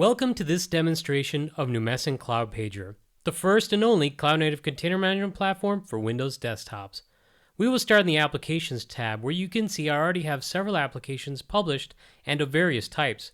Welcome to this demonstration of Numecent Cloudpager, the first and only cloud-native container management platform for Windows desktops. We will start in the Applications tab, where you can see I already have several applications published and of various types.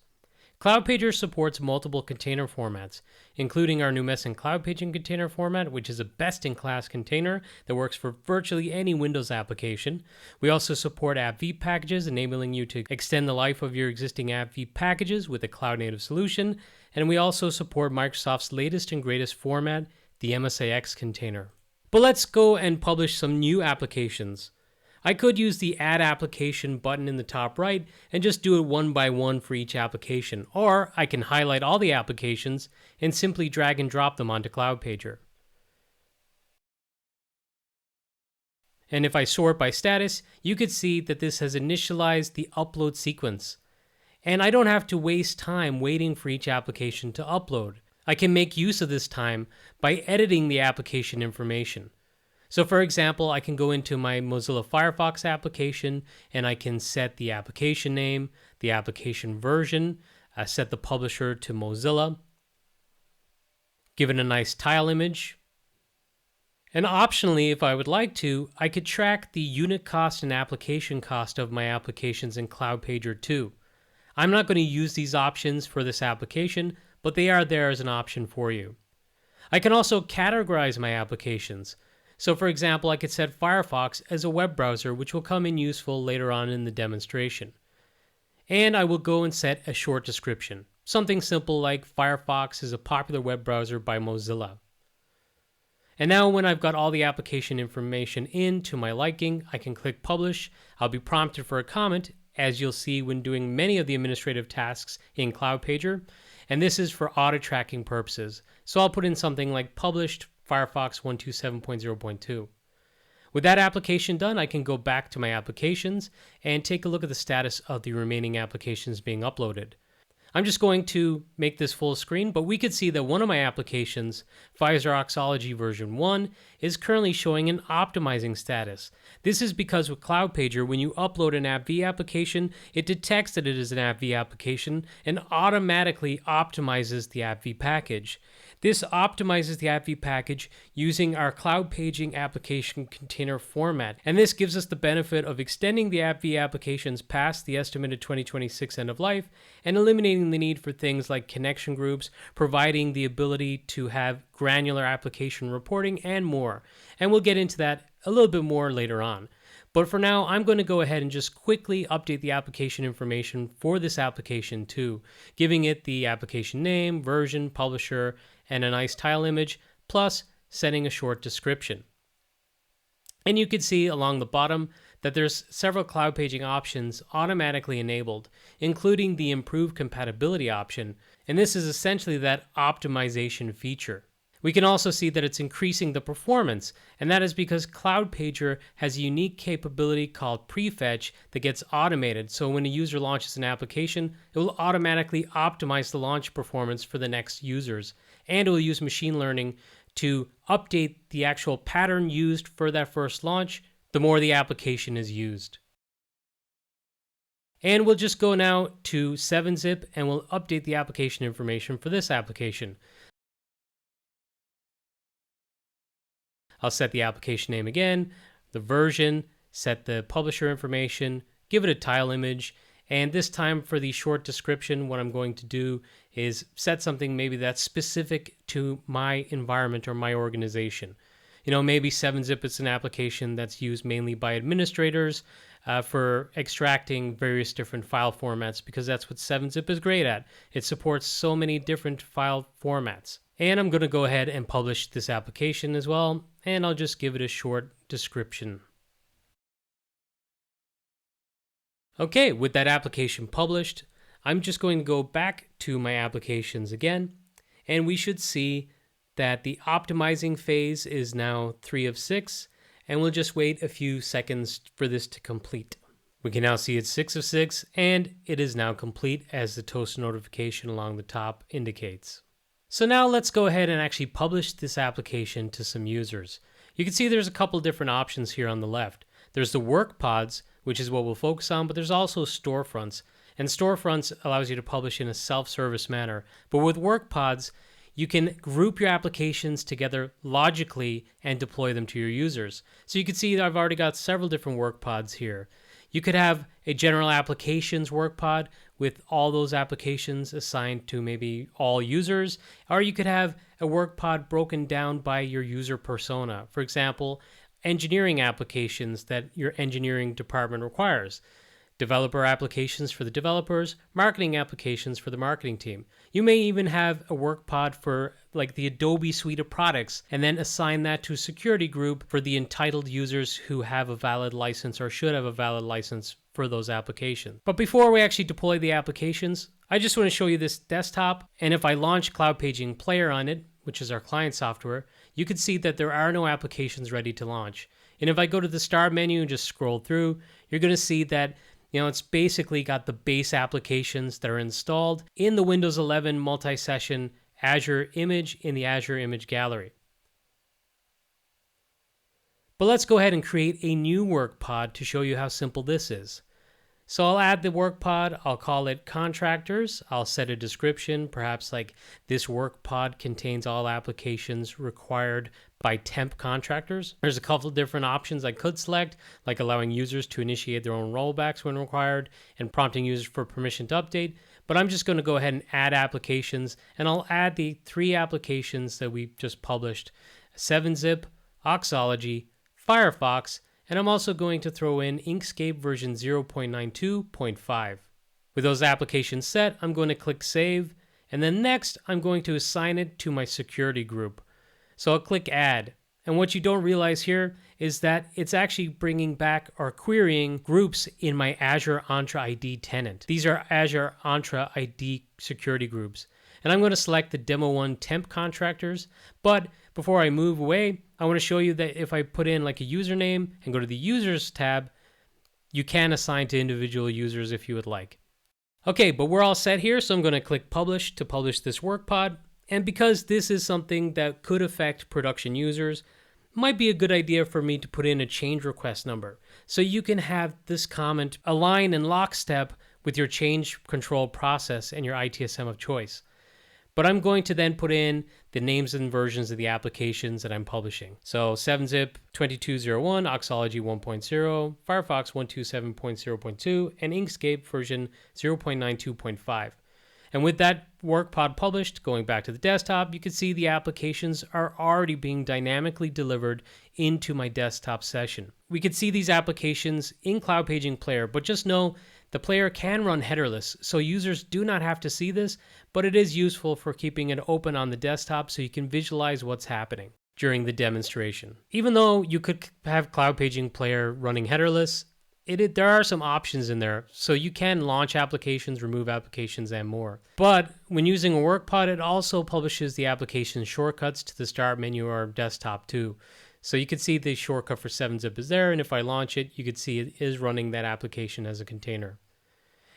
Cloudpager supports multiple container formats, including our Numecent Cloudpaging container format, which is a best-in-class container that works for virtually any Windows application. We also support AppV packages, enabling you to extend the life of your existing AppV packages with a cloud-native solution. And we also support Microsoft's latest and greatest format, the MSIX container. But let's go and publish some new applications. I could use the Add Application button in the top right and just do it one by one for each application, or I can highlight all the applications and simply drag and drop them onto Cloudpager. And if I sort by status, you could see that this has initialized the upload sequence. And I don't have to waste time waiting for each application to upload. I can make use of this time by editing the application information. So for example, I can go into my Mozilla Firefox application and I can set the application name, the application version, set the publisher to Mozilla, give it a nice tile image. And optionally, if I would like to, I could track the unit cost and application cost of my applications in Cloudpager too. I'm not going to use these options for this application, but they are there as an option for you. I can also categorize my applications. So for example, I could set Firefox as a web browser, which will come in useful later on in the demonstration. And I will go and set a short description. Something simple like Firefox is a popular web browser by Mozilla. And now when I've got all the application information in to my liking, I can click Publish. I'll be prompted for a comment, as you'll see when doing many of the administrative tasks in Cloudpager. And this is for audit tracking purposes. So I'll put in something like Published Firefox 127.0.2. With that application done, I can go back to my applications and take a look at the status of the remaining applications being uploaded. I'm just going to make this full screen, but we could see that one of my applications, Pfizer Oxology version 1, is currently showing an optimizing status. This is because with Cloudpager, when you upload an AppV application, it detects that it is an AppV application and automatically optimizes the AppV package. This optimizes the AppV package using our Cloudpaging application container format, and this gives us the benefit of extending the AppV applications past the estimated 2026 end of life and eliminating the need for things like connection groups, providing the ability to have granular application reporting and more. And we'll get into that a little bit more later on. But for now, I'm going to go ahead and just quickly update the application information for this application too, giving it the application name, version, publisher, and a nice tile image, plus setting a short description. And you can see along the bottom that there's several cloud paging options automatically enabled, including the improved compatibility option, and this is essentially that optimization feature. We can also see that it's increasing the performance, and that is because Cloudpager has a unique capability called prefetch that gets automated. So when a user launches an application, it will automatically optimize the launch performance for the next users, and it will use machine learning to update the actual pattern used for that first launch the more the application is used. And we'll just go now to 7-zip and we'll update the application information for this application. I'll set the application name again, the version, set the publisher information, give it a tile image, and this time for the short description, what I'm going to do is set something maybe that's specific to my environment or my organization. You know, maybe 7-zip is an application that's used mainly by administrators for extracting various different file formats, because that's what 7-zip is great at. It supports so many different file formats. And I'm going to go ahead and publish this application as well, and I'll just give it a short description. Okay, with that application published, I'm just going to go back to my applications again, and we should see that the optimizing phase is now 3 of 6, and we'll just wait a few seconds for this to complete. We can now see it's 6 of 6, and it is now complete as the toast notification along the top indicates. So now let's go ahead and actually publish this application to some users. You can see there's a couple different options here on the left. There's the work pods, which is what we'll focus on, but there's also storefronts. And storefronts allows you to publish in a self-service manner. But with work pods, you can group your applications together logically and deploy them to your users. So you can see that I've already got several different work pods here. You could have a general applications work pod with all those applications assigned to maybe all users, or you could have a work pod broken down by your user persona. For example, engineering applications that your engineering department requires. Developer applications for the developers, marketing applications for the marketing team. You may even have a work pod for like the Adobe suite of products and then assign that to a security group for the entitled users who have a valid license or should have a valid license for those applications. But before we actually deploy the applications, I just want to show you this desktop. And if I launch Cloudpaging Player on it, which is our client software, you can see that there are no applications ready to launch. And if I go to the start menu and just scroll through, you're going to see that it's basically got the base applications that are installed in the Windows 11 multi-session Azure image in the Azure Image Gallery. But let's go ahead and create a new work pod to show you how simple this is. So I'll add the work pod, I'll call it contractors, I'll set a description, perhaps like this work pod contains all applications required by temp contractors. There's a couple of different options I could select, like allowing users to initiate their own rollbacks when required and prompting users for permission to update. But I'm just going to go ahead and add applications, and I'll add the 3 applications that we just published: 7-Zip, Auxology, Firefox, and I'm also going to throw in Inkscape version 0.92.5. With those applications set, I'm going to click Save, and then next I'm going to assign it to my security group. So I'll click Add, and what you don't realize here is that it's actually bringing back or querying groups in my Azure Entra ID tenant. These are Azure Entra ID security groups. And I'm going to select the Demo 1 temp contractors, but before I move away, I want to show you that if I put in like a username and go to the Users tab, you can assign to individual users if you would like. Okay, but we're all set here, so I'm going to click Publish to publish this work pod. And because this is something that could affect production users, it might be a good idea for me to put in a change request number, so you can have this comment align in lockstep with your change control process and your ITSM of choice. But I'm going to then put in the names and versions of the applications that I'm publishing. So 7-Zip 2201, Auxology 1.0, Firefox 127.0.2, and Inkscape version 0.92.5. And with that work pod published, going back to the desktop, you can see the applications are already being dynamically delivered into my desktop session. We could see these applications in Cloudpaging Player, but just know the player can run headerless, so users do not have to see this, but it is useful for keeping it open on the desktop so you can visualize what's happening during the demonstration. Even though you could have Cloudpaging Player running headerless, there are some options in there, so you can launch applications, remove applications, and more. But when using a work pod, it also publishes the application shortcuts to the start menu or desktop too. So you can see the shortcut for 7-Zip is there, and if I launch it, you can see it is running that application as a container.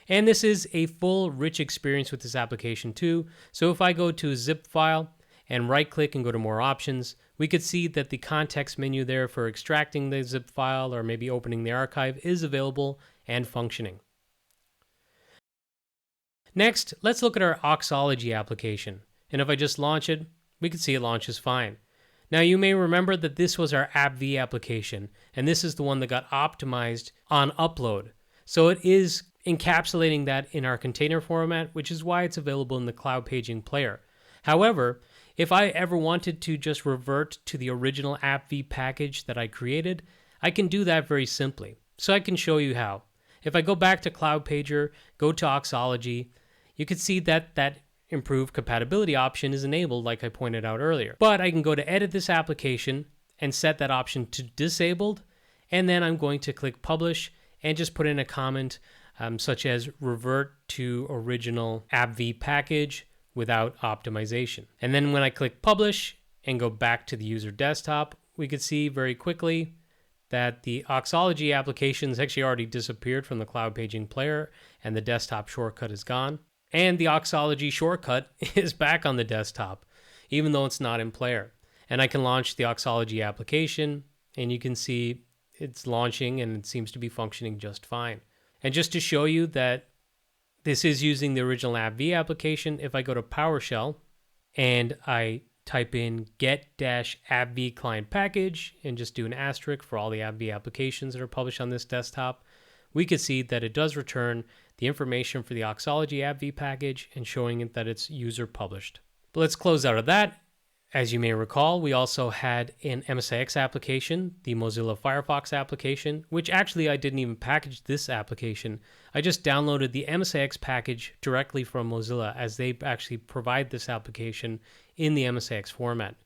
And this is a full, rich experience with this application too. So if I go to a zip file and right-click and go to More Options, we could see that the context menu there for extracting the zip file or maybe opening the archive is available and functioning. Next, let's look at our Auxology application. And if I just launch it, we can see it launches fine. Now you may remember that this was our AppV application, and this is the one that got optimized on upload. So it is encapsulating that in our container format, which is why it's available in the Cloudpaging Player. However, if I ever wanted to just revert to the original AppV package that I created, I can do that very simply. So I can show you how. If I go back to Cloudpager, go to Auxology, you can see that that improved compatibility option is enabled like I pointed out earlier. But I can go to edit this application and set that option to disabled, and then I'm going to click Publish and just put in a comment such as revert to original AppV package without optimization. And then when I click Publish and go back to the user desktop, we could see very quickly that the Auxology application has actually already disappeared from the Cloudpaging Player and the desktop shortcut is gone. And the Auxology shortcut is back on the desktop, even though it's not in Player. And I can launch the Auxology application, and you can see it's launching and it seems to be functioning just fine. And just to show you that This is using the original AppV application. If I go to PowerShell and I type in get-appv client package and just do an asterisk for all the AppV applications that are published on this desktop, we could see that it does return the information for the Auxology AppV package and showing it that it's user published. But let's close out of that. As you may recall, we also had an MSIX application, the Mozilla Firefox application, which actually I didn't even package this application. I just downloaded the MSIX package directly from Mozilla, as they actually provide this application in the MSIX format.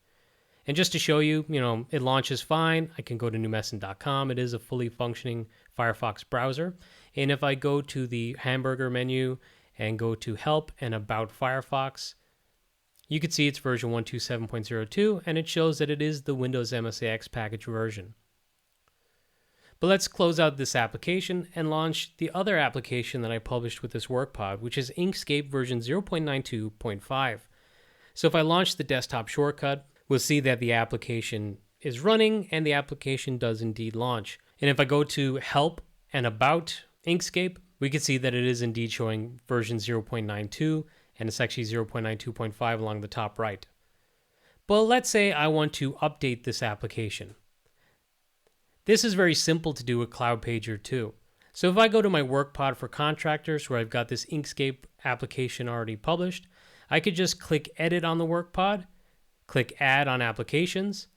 And just to show you, it launches fine. I can go to numecent.com. It is a fully functioning Firefox browser. And if I go to the hamburger menu and go to Help and About Firefox, you can see it's version 127.02, and it shows that it is the Windows MSIX package version. But let's close out this application and launch the other application that I published with this workpod, which is Inkscape version 0.92.5. So if I launch the desktop shortcut, we'll see that the application is running and the application does indeed launch. And if I go to Help and About Inkscape, we can see that it is indeed showing version 0.92, and it's actually 0.92.5 along the top right. But let's say I want to update this application. This is very simple to do with Cloudpager too. So if I go to my workpod for contractors, where I've got this Inkscape application already published, I could just click Edit on the workpod, click Add on Applications,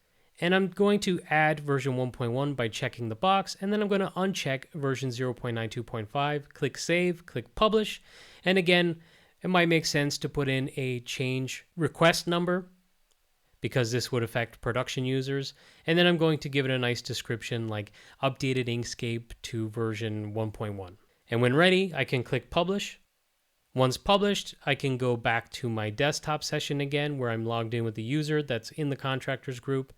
and I'm going to add version 1.1 by checking the box, and then I'm going to uncheck version 0.92.5, click Save, click Publish, and again, it might make sense to put in a change request number because this would affect production users. And then I'm going to give it a nice description like updated Inkscape to version 1.1. And when ready, I can click Publish. Once published, I can go back to my desktop session again where I'm logged in with the user that's in the contractors group.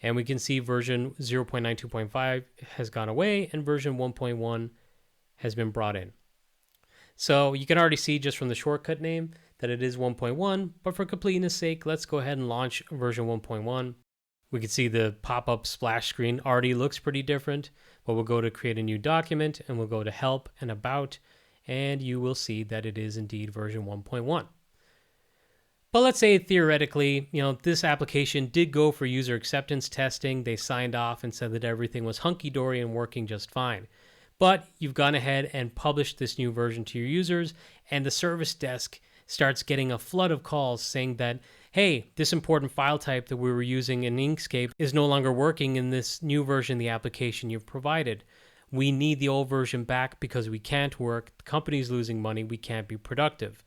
And we can see version 0.92.5 has gone away and version 1.1 has been brought in. So you can already see just from the shortcut name that it is 1.1, but for completeness sake, let's go ahead and launch version 1.1. We can see the pop-up splash screen already looks pretty different, but we'll go to create a new document and we'll go to Help and About, and you will see that it is indeed version 1.1. But let's say theoretically, this application did go for user acceptance testing. They signed off and said that everything was hunky-dory and working just fine. But you've gone ahead and published this new version to your users, and the service desk starts getting a flood of calls saying that, hey, this important file type that we were using in Inkscape is no longer working in this new version of the application you've provided. We need the old version back because we can't work, the company's losing money, we can't be productive.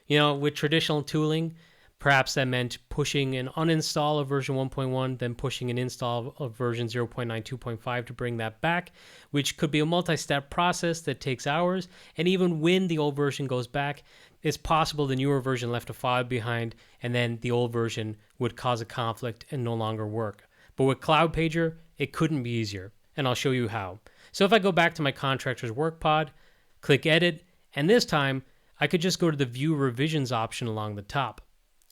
With traditional tooling, perhaps that meant pushing an uninstall of version 1.1, then pushing an install of version 0.92.5 to bring that back, which could be a multi-step process that takes hours. And even when the old version goes back, it's possible the newer version left a file behind, and then the old version would cause a conflict and no longer work. But with Cloudpager, it couldn't be easier, and I'll show you how. So if I go back to my contractor's workpod, click Edit, and this time I could just go to the View Revisions option along the top.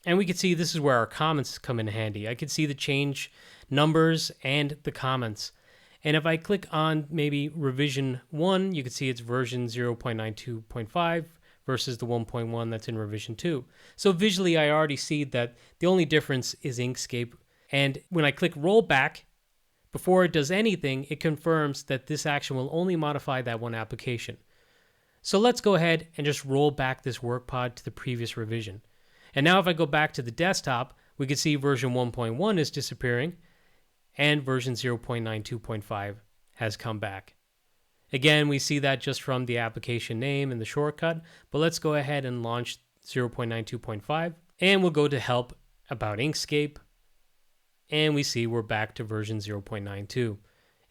And we can see this is where our comments come in handy. I can see the change numbers and the comments. And if I click on maybe revision 1, you can see it's version 0.92.5 versus the 1.1 that's in revision 2. So visually, I already see that the only difference is Inkscape. And when I click rollback, before it does anything, it confirms that this action will only modify that one application. So let's go ahead and just roll back this workpod to the previous revision. And now if I go back to the desktop, we can see version 1.1 is disappearing and version 0.92.5 has come back. Again, we see that just from the application name and the shortcut, but let's go ahead and launch 0.92.5 and we'll go to Help About Inkscape and we see we're back to version 0.92.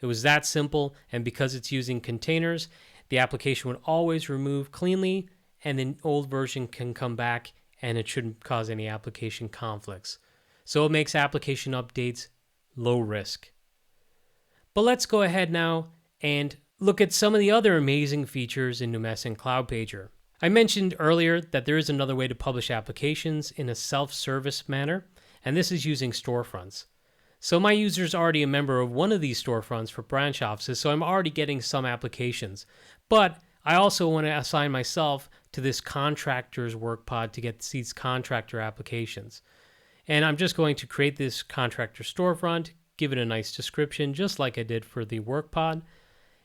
It was that simple, and because it's using containers, the application would always remove cleanly and the old version can come back and it shouldn't cause any application conflicts. So it makes application updates low risk. But let's go ahead now and look at some of the other amazing features in Numecent Cloudpager. I mentioned earlier that there is another way to publish applications in a self-service manner, and this is using storefronts. So my user is already a member of one of these storefronts for branch offices, so I'm already getting some applications. But I also want to assign myself to this contractor's work pod to get these contractor applications. And I'm just going to create this contractor storefront, give it a nice description, just like I did for the work pod.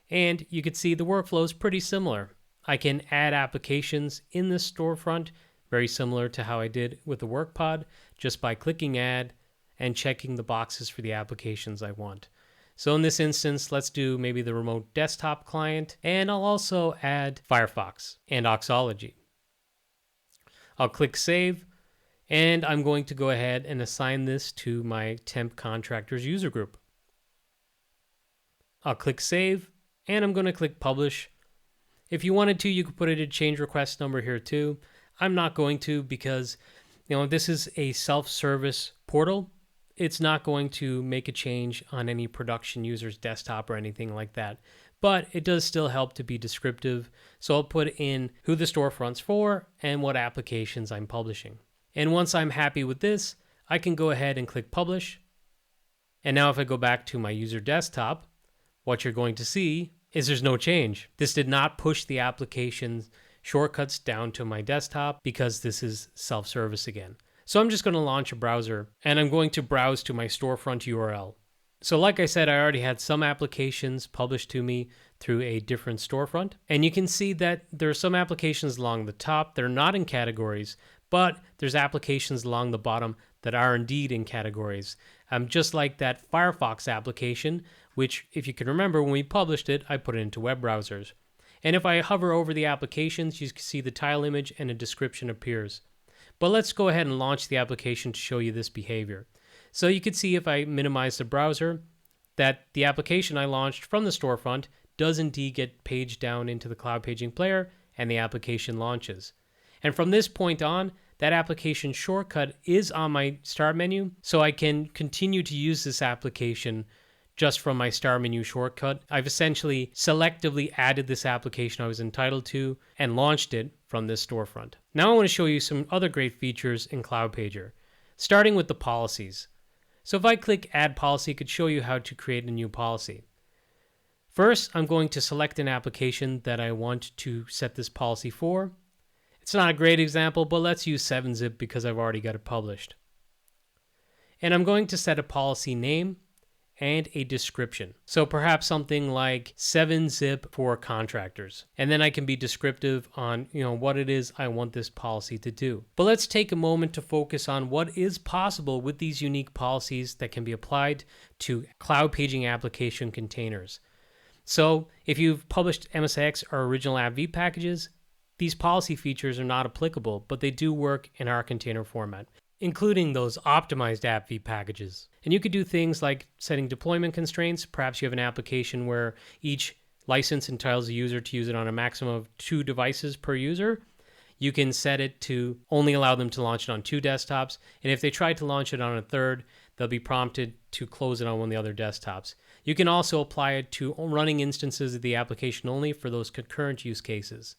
And you can see the workflow is pretty similar. I can add applications in this storefront, very similar to how I did with the work pod, just by clicking add and checking the boxes for the applications I want. So in this instance, let's do maybe the remote desktop client, and I'll also add Firefox and Auxology. I'll click save, and I'm going to go ahead and assign this to my temp contractors user group. I'll click save, and I'm going to click publish. If you wanted to, you could put it a change request number here too. I'm not going to because this is a self-service portal. It's not going to make a change on any production user's desktop or anything like that. But it does still help to be descriptive. So I'll put in who the storefront's for and what applications I'm publishing. And once I'm happy with this, I can go ahead and click publish. And now if I go back to my user desktop, what you're going to see is there's no change. This did not push the application shortcuts down to my desktop because this is self-service again. So I'm just going to launch a browser and I'm going to browse to my storefront URL. So like I said, I already had some applications published to me through a different storefront. And you can see that there are some applications along the top that are not in categories, but there's applications along the bottom that are indeed in categories. Just like that Firefox application, which if you can remember when we published it, I put it into web browsers. And if I hover over the applications, you can see the tile image and a description appears. But let's go ahead and launch the application to show you this behavior. So you can see if I minimize the browser that the application I launched from the storefront does indeed get paged down into the cloud paging player and the application launches. And from this point on, that application shortcut is on my start menu, so I can continue to use this application just from my start menu shortcut. I've essentially selectively added this application I was entitled to and launched it from this storefront. Now I want to show you some other great features in Cloudpager, starting with the policies. So if I click add policy, it could show you how to create a new policy. First, I'm going to select an application that I want to set this policy for. It's not a great example, but let's use 7-zip because I've already got it published. And I'm going to set a policy name and a description. So perhaps something like 7-zip for contractors. And then I can be descriptive on what it is I want this policy to do. But let's take a moment to focus on what is possible with these unique policies that can be applied to cloud paging application containers. So if you've published MSIX or original AppV packages, these policy features are not applicable, but they do work in our container format, including those optimized AppV packages. And you could do things like setting deployment constraints. Perhaps you have an application where each license entitles a user to use it on a maximum of 2 devices per user. You can set it to only allow them to launch it on 2 desktops. And if they try to launch it on a third, they'll be prompted to close it on one of the other desktops. You can also apply it to running instances of the application only for those concurrent use cases.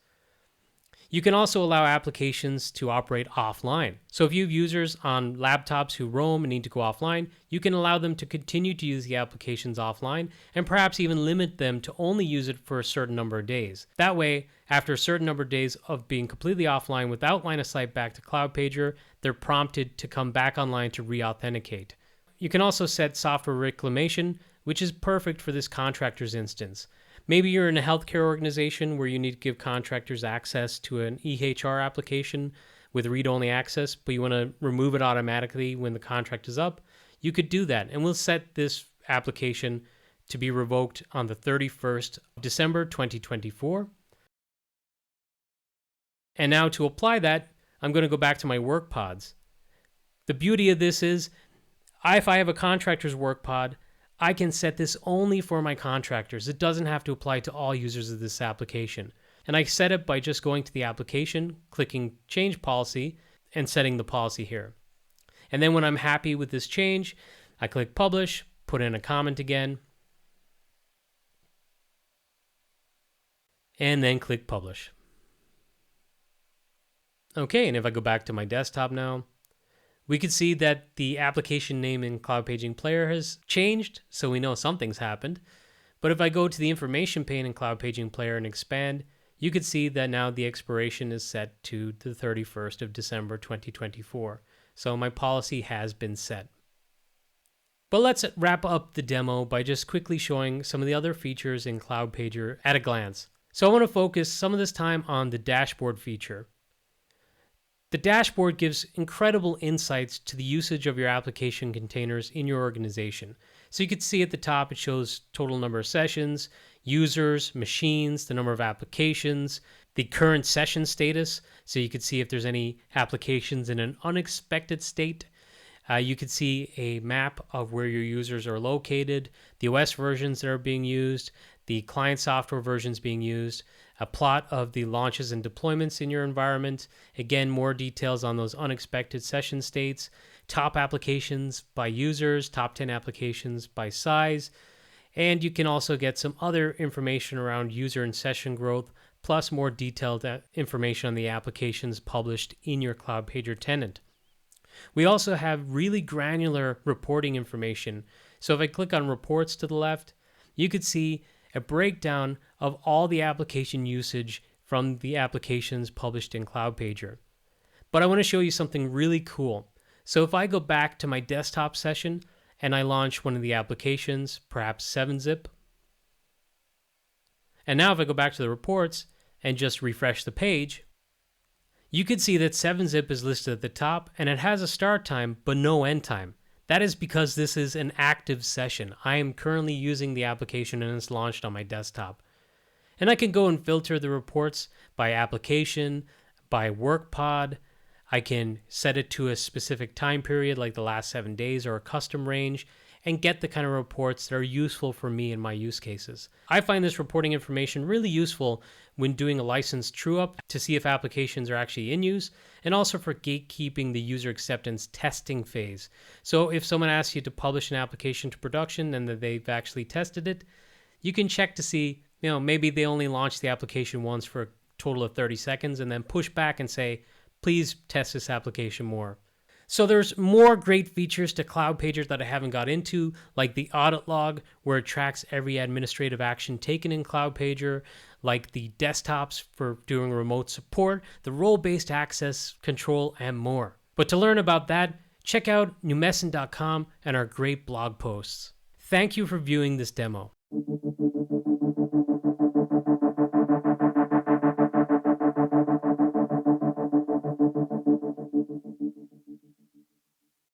You can also allow applications to operate offline. So if you have users on laptops who roam and need to go offline, you can allow them to continue to use the applications offline and perhaps even limit them to only use it for a certain number of days. That way, after a certain number of days of being completely offline without line of sight back to Cloudpager, they're prompted to come back online to re-authenticate. You can also set software reclamation, which is perfect for this contractor's instance. Maybe you're in a healthcare organization where you need to give contractors access to an EHR application with read-only access, but you want to remove it automatically when the contract is up. You could do that, and we'll set this application to be revoked on the 31st of December 2024. And now to apply that, I'm going to go back to my work pods. The beauty of this is, if I have a contractor's work pod, I can set this only for my contractors. It doesn't have to apply to all users of this application. And I set it by just going to the application, clicking change policy, and setting the policy here. And then when I'm happy with this change, I click publish, put in a comment again, and then click publish. Okay, and if I go back to my desktop now, we can see that the application name in Cloud Paging Player has changed, so we know something's happened. But if I go to the information pane in Cloud Paging Player and expand, you could see that now the expiration is set to the 31st of December 2024. So my policy has been set. But let's wrap up the demo by just quickly showing some of the other features in Cloudpager at a glance. So I want to focus some of this time on the dashboard feature. The dashboard gives incredible insights to the usage of your application containers in your organization. So you can see at the top, it shows total number of sessions, users, machines, the number of applications, the current session status. So you can see if there's any applications in an unexpected state. You can see a map of where your users are located, the OS versions that are being used, the client software versions being used, a plot of the launches and deployments in your environment. Again, more details on those unexpected session states, top applications by users, top 10 applications by size. And you can also get some other information around user and session growth, plus more detailed information on the applications published in your Cloudpager tenant. We also have really granular reporting information. So if I click on reports to the left, you could see a breakdown of all the application usage from the applications published in Cloudpager. But I want to show you something really cool. So if I go back to my desktop session and I launch one of the applications, perhaps 7-Zip, and now if I go back to the reports and just refresh the page, you can see that 7-Zip is listed at the top and it has a start time but no end time. That is because this is an active session. I am currently using the application and it's launched on my desktop. And I can go and filter the reports by application, by work pod. I can set it to a specific time period like the last 7 days or a custom range and get the kind of reports that are useful for me in my use cases. I find this reporting information really useful when doing a license true-up to see if applications are actually in use, and also for gatekeeping the user acceptance testing phase. So if someone asks you to publish an application to production and that they've actually tested it, you can check to see, maybe they only launched the application once for a total of 30 seconds and then push back and say, please test this application more. So there's more great features to Cloudpager that I haven't got into, like the audit log, where it tracks every administrative action taken in Cloudpager, like the desktops for doing remote support, the role-based access control, and more. But to learn about that, check out numecent.com and our great blog posts. Thank you for viewing this demo.